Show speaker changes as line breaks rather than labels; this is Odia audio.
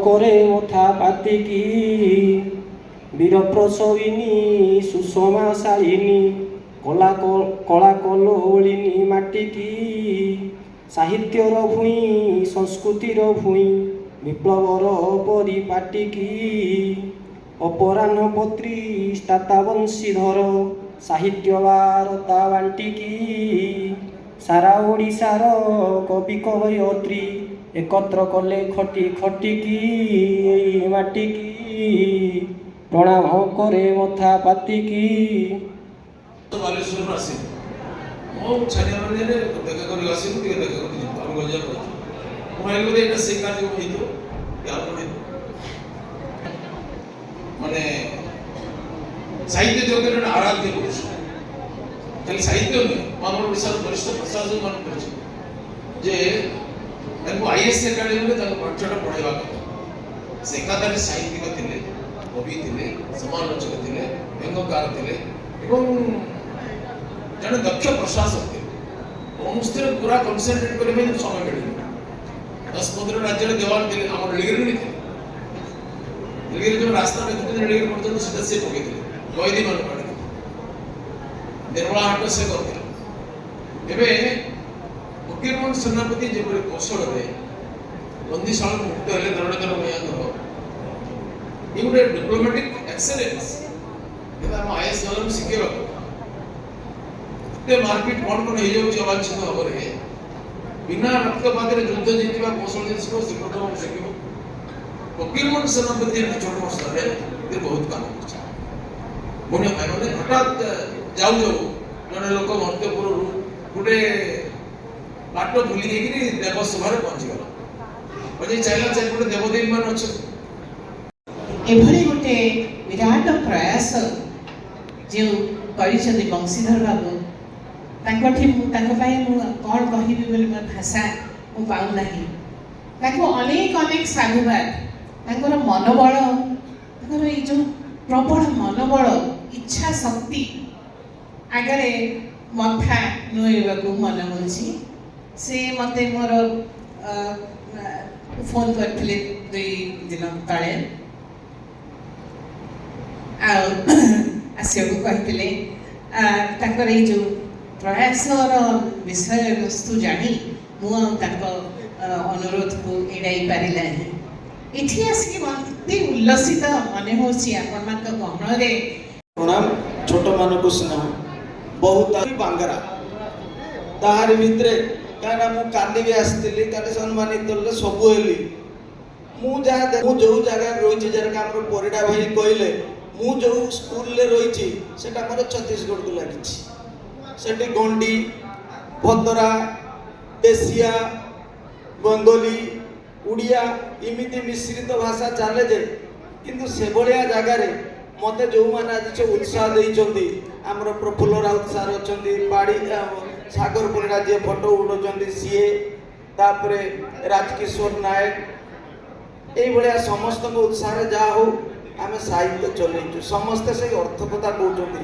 করে মথা পাতিকি বীর প্রসবিনী সুষমা শালিনী কলা কলোলিনী মাটিকি সাহিত্যর ভূঁই সংস্কৃতির ভূঁই বিপ্লবর পরিপাটিকি অপরাহ্ন পত্রিষ্ঠাতা বংশীধর সাহিত্য বারতা বান্টিকি সারা ওড়িশার কবি কবয়ত্রী একত্র কলে খটি খটিকি এই মাটিকি প্রণাম করে মথা পাতিকি।
ବାଲେଶ୍ୱରରୁ ଆସିବୁ ମୋ ଛାନିଆ ମାନେ ଦେଖା କରି ଆସିବୁ ଟିକେ ଦେଖା କରି ଯିବୁ ଆମେ ଗଞ୍ଜାମ ରହିଛୁ ମୁଁ ଭାବିଲି ବୋଧେ ଏଇଟା ସେଇ କାର୍ଯ୍ୟକ୍ରମ ହେଇଥିବ ଆଉ କ'ଣ ହେଇଥିବ ମାନେ ସାହିତ୍ୟ ଜଗତରେ ଗୋଟେ ଆରାଧ୍ୟ ପୁରୁଷ ଖାଲି ସାହିତ୍ୟ ନୁହେଁ ମୁଁ ଆମର ଓଡ଼ିଶାର ବରିଷ୍ଠ ପ୍ରଶାସକ ମାନେ କହିଛି ଯେ ତାଙ୍କୁ ଆଇଏଏସ୍ ଏକାଡେମୀରେ ତାଙ୍କ ପାଠଟା ପଢ଼ାଇବା କଥା ସେ ଏକାଧାରେ ସାହିତ୍ୟିକ ଥିଲେ କବି ଥିଲେ ସମାଲୋଚକ ଥିଲେ ବ୍ୟଙ୍ଗକାର ଥିଲେ ଏବଂ ଜଣେ ଦକ୍ଷ ପ୍ରଶାସକ ଥିଲେ ସମସ୍ତରେ ପୁରା କନସେନ୍ଟ୍ରେଟ୍ କରିବା ପାଇଁ ସମୟ ମିଳିନି 10-15 ରାଜ୍ୟରେ ଦେୱାନ ଥିଲେ ଆମର ନୀଳଗିରି ଥିଲେ ନୀଳଗିରି ଯେଉଁ ରାସ୍ତା ଦେଖୁଥିଲେ ନୀଳଗିରି ପର୍ଯ୍ୟନ୍ତ ସେଟା ସେ ପକେଇଥିଲେ କଏଦୀ ମାନଙ୍କୁ ଆଣିଥିଲେ ନିର୍ମଳା ହାଟ ସେ କରିଥିଲେ। ଏବେ ଫକୀରମୋହନ ସେନାପତି ଯେପରି କୌଶଳରେ ବନ୍ଦୀଶାଳାରୁ ମୁକ୍ତ ହେଲେ ଧରଣୀଧର ଭୂୟାଙ୍କର ଏ ଗୋଟେ ଡିପ୍ଲୋମାଟିକ୍ ଏକ୍ସେଲେନ୍ସ କିନ୍ତୁ ଆମ ଆଇଏଏସ୍ ମାନଙ୍କୁ ଶିଖେଇବାକୁ ମାର୍କେଟ କ'ଣ କ'ଣ ହେଇଯାଉଛି ଅବାଞ୍ଛିତ ଭାବରେ ବିନା ରକ୍ତପାତରେ ଯୁଦ୍ଧ ଜିତିବା କୌଶଳ ଶିଖିବ ଶ୍ରୀକୃଷ୍ଣ ଶିଖିବ ଫକୀରମୋହନ ସେନାପତି ଛୋଟ ବର୍ଷରେ ବହୁତ କାମ କରୁଛି ପୁଣି ଭାଇମାନେ ହଠାତ୍ ଯାଉ ଯାଉ ଜଣେ ଲୋକ ମର୍ତ୍ତ୍ୟପୁରରୁ ଗୋଟେ ବାଟ ଭୁଲି ଯାଇକିରି ଦେବସଭାରେ ପହଞ୍ଚିଗଲା ଚାହିଁଲା ଚାରିପଟେ ଦେବଦେବୀ ମାନେ ଅଛନ୍ତି
ଏଭଳି ଗୋଟେ ବିରାଟ ପ୍ରୟାସ ଯେଉଁ କରିଛନ୍ତି ବଂଶୀଧର ବାବୁ ତାଙ୍କଠି ତାଙ୍କ ପାଇଁ ମୁଁ କ'ଣ କହିବି ବୋଲି ମୋର ଭାଷା ମୁଁ ପାଉନାହିଁ। ତାଙ୍କୁ ଅନେକ ଅନେକ ସାଧୁବାଦ ତାଙ୍କର ମନୋବଳ ତାଙ୍କର ଏଇ ଯେଉଁ ପ୍ରବଳ ମନୋବଳ ଇଚ୍ଛା ଶକ୍ତି ଆଗରେ ମଥା ନୁଆଇବାକୁ ମନ ହେଉଛି। ସେ ମୋତେ ମୋର ଫୋନ୍ କରିଥିଲେ 2 ଦିନ ତଳେ ଆଉ ଆସିବାକୁ କହିଥିଲେ ତାଙ୍କର ଏଇ ଯେଉଁ ପ୍ରୟାସର ବିଷୟବସ୍ତୁ ଜାଣି ମୁଁ ଆଉ ତାଙ୍କ ଅନୁରୋଧକୁ ଏଡ଼ାଇ ପାରିଲାନି। ଏଠି ଆସିକି ଅତି ଉଲ୍ଲସିତ ମନେ ହେଉଛି ଆପଣମାନଙ୍କ ଗହଣରେ
ପ୍ରଣାମ ଛୋଟମାନଙ୍କୁ ସ୍ନେହ ବହୁତ ବାଙ୍ଗରା ତାହାରି ଭିତରେ କାହିଁକିନା ମୁଁ କାଲି ବି ଆସିଥିଲି କାଲି ସମ୍ମାନିତ ହେଲେ ସବୁ ହେଲି ମୁଁ ଯେଉଁ ଜାଗାରେ ରହିଛି ଯେଟା ଆମର ପରିଡ଼ା ଭାଇ କହିଲେ ମୁଁ ଯେଉଁ ସ୍କୁଲରେ ରହିଛି ସେଟା ମୋର ଛତିଶଗଡ଼କୁ ଲାଗିଛି ସେଠି ଗଣ୍ଡି ଭତରା ଦେଶିଆ ବଙ୍ଗୋଲି ଓଡ଼ିଆ ଏମିତି ମିଶ୍ରିତ ଭାଷା ଚାଲେ ଯେ କିନ୍ତୁ ସେଭଳିଆ ଜାଗାରେ ମୋତେ ଯେଉଁମାନେ ଆଜି ସେ ଉତ୍ସାହ ଦେଇଛନ୍ତି ଆମର ପ୍ରଫୁଲ୍ଲ ରାଉତ ସାର୍ ଅଛନ୍ତି ବାଡ଼ି ସାଗର ପରିଡ଼ା ଯିଏ ଫଟୋ ଉଠାଉଛନ୍ତି ସିଏ ତାପରେ ରାଜକିଶୋର ନାୟକ ଏଇଭଳିଆ ସମସ୍ତଙ୍କ ଉତ୍ସାହରେ ଯାହା ହଉ ଆମେ ସାହିତ୍ୟ ଚଲେଇଛୁ ସମସ୍ତେ ସେଇ ଅର୍ଥ କଥା କହୁଛନ୍ତି